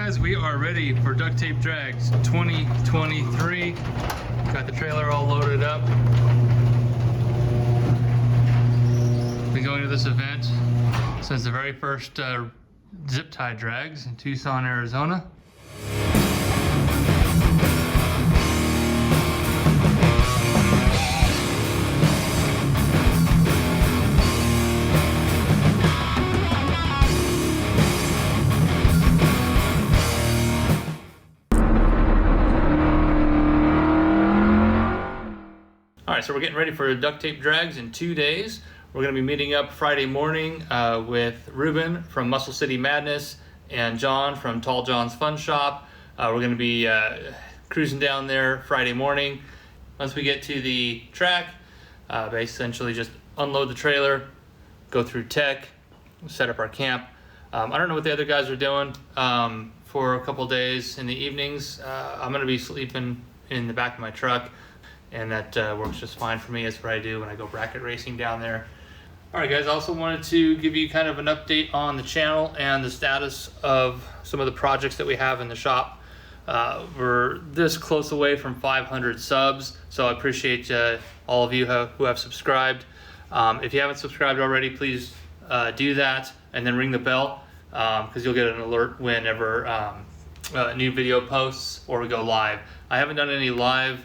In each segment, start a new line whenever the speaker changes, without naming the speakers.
guys, we are ready for Duct Tape Drags 2023. Got the trailer all loaded up. Been going to this event since the very first Zip-Tie Drags in Tucson, Arizona. Alright, so we're getting ready for Duct Tape Drags in 2 days. We're going to be meeting up Friday morning with Ruben from Muscle City Madness and John from Tall John's Fun Shop. We're going to be cruising down there Friday morning. Once we get to the track, essentially just unload the trailer, go through tech, set up our camp. I don't know what the other guys are doing for a couple days in the evenings. I'm going to be sleeping in the back of my truck, and that works just fine for me. That's what I do when I go bracket racing down there. Alright guys, I also wanted to give you kind of an update on the channel and the status of some of the projects that we have in the shop. We're this close away from 500 subs, so I appreciate all of you who have subscribed. If you haven't subscribed already, please do that and then ring the bell, because you'll get an alert whenever new video posts or we go live. I haven't done any live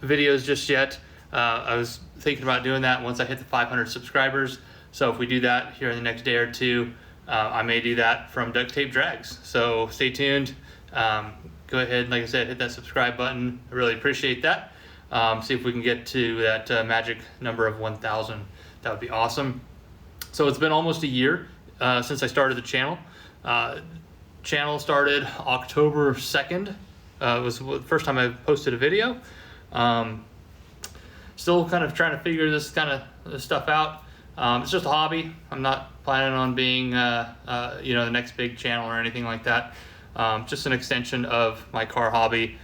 videos just yet. I was thinking about doing that once I hit the 500 subscribers. So if we do that here in the next day or two, I may do that from Duct Tape Drags. So stay tuned. Go ahead, like I said, hit that subscribe button. I really appreciate that. See if we can get to that magic number of 1,000. That would be awesome. So it's been almost a year since I started the channel. Channel started October 2nd. It was the first time I posted a video. Still kind of trying to figure this stuff out. It's just a hobby. I'm not planning on being the next big channel or anything like that. Just an extension of my car hobby,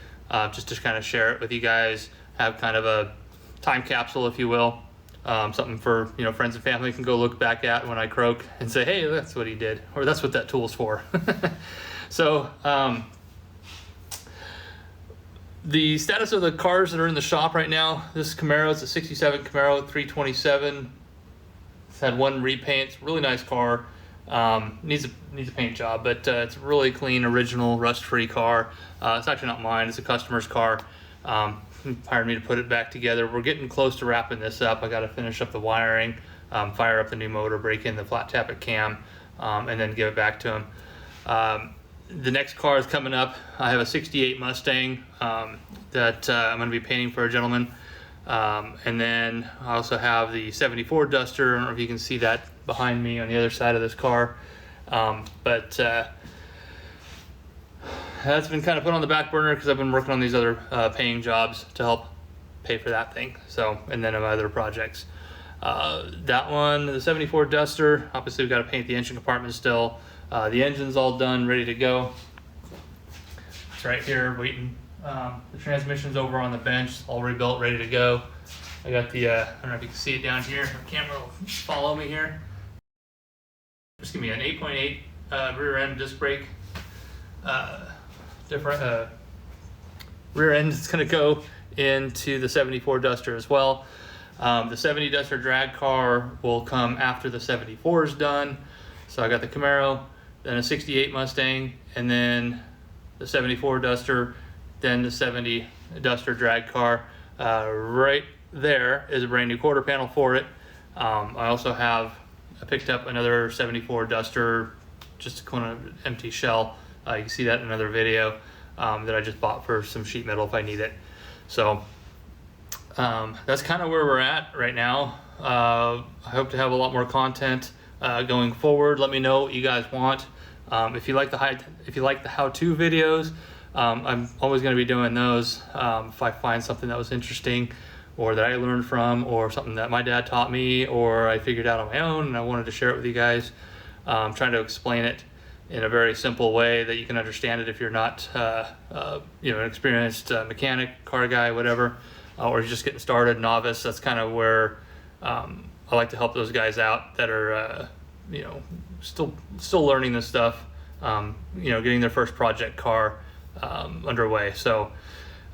just to kind of share it with you guys, have kind of a time capsule, if you will. Something for friends and family can go look back at when I croak and say, hey, that's what he did, or that's what that tool's for. So the status of the cars that are in the shop right now: this Camaro is a 67 Camaro 327. It's had one repaint. It's a really nice car. Needs a paint job, but it's a really clean, original, rust-free car. It's actually not mine. It's a customer's car. He hired me to put it back together. We're getting close to wrapping this up. I got to finish up the wiring, fire up the new motor, break in the flat tappet cam, and then give it back to him. The next car is coming up. I have a 68 Mustang that I'm going to be painting for a gentleman. And then I also have the 74 Duster. I don't know if you can see that behind me on the other side of this car. But that's been kind of put on the back burner because I've been working on these other paying jobs to help pay for that thing. So, and then other projects. That one, the 74 Duster, obviously we've got to paint the engine compartment still. The engine's all done, ready to go. It's right here waiting. The transmission's over on the bench, all rebuilt, ready to go. I got the, I don't know if you can see it down here. The camera will follow me here. Just give me an 8.8 rear end disc brake. Different rear end is going to go into the 74 Duster as well. The 70 Duster drag car will come after the 74 is done. So I got the Camaro, then a 68 Mustang, and then the 74 Duster, then the 70 Duster drag car. Right there is a brand new quarter panel for it. I also picked up another 74 Duster, just a kind of empty shell. You can see that in another video that I just bought for some sheet metal if I need it. So that's kind of where we're at right now. I hope to have a lot more content going forward. Let me know what you guys want. If you like the how-to videos, I'm always going to be doing those. If I find something that was interesting, or that I learned from, or something that my dad taught me, or I figured out on my own and I wanted to share it with you guys, trying to explain it in a very simple way that you can understand it if you're not an experienced mechanic, car guy, whatever, or you're just getting started, novice. That's kind of where I like to help those guys out that are still learning this stuff. getting their first project car underway. So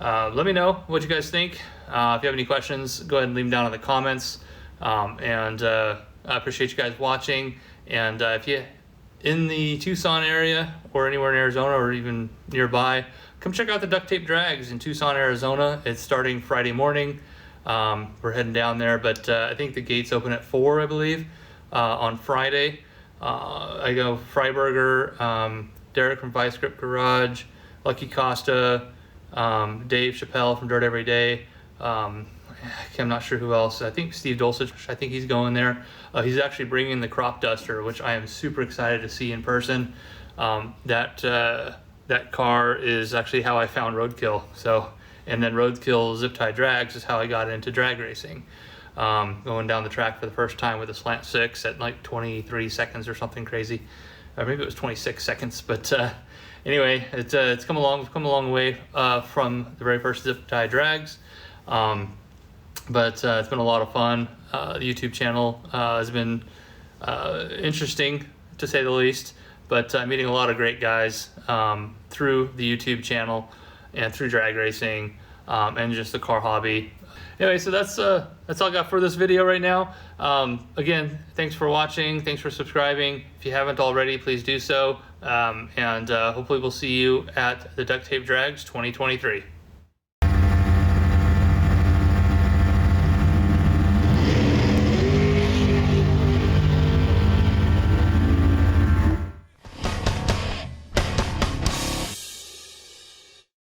let me know what you guys think. If you have any questions, go ahead and leave them down in the comments. I appreciate you guys watching. And if you're in the Tucson area or anywhere in Arizona or even nearby, come check out the Duct Tape Drags in Tucson, Arizona. It's starting Friday morning. We're heading down there, but I think the gates open at 4, I believe, on Friday. I go Freiburger, Derek from Vice Grip Garage, Lucky Costa, Dave Chappelle from Dirt Every Day. I'm not sure who else. I think Steve Dulcich, I think he's going there. He's actually bringing the crop duster, which I am super excited to see in person. That car is actually how I found Roadkill. And then Roadkill Zip-Tie Drags is how I got into drag racing. Going down the track for the first time with a slant 6 at like 23 seconds or something crazy. Or maybe it was 26 seconds, but anyway, it's come a long way from the very first Zip-Tie Drags. But it's been a lot of fun. The YouTube channel has been interesting, to say the least, but meeting a lot of great guys through the YouTube channel and through drag racing and just the car hobby. Anyway, so that's all I got for this video right now. Again, thanks for watching. Thanks for subscribing. If you haven't already, please do so. Hopefully we'll see you at the Duct Tape Drags 2023.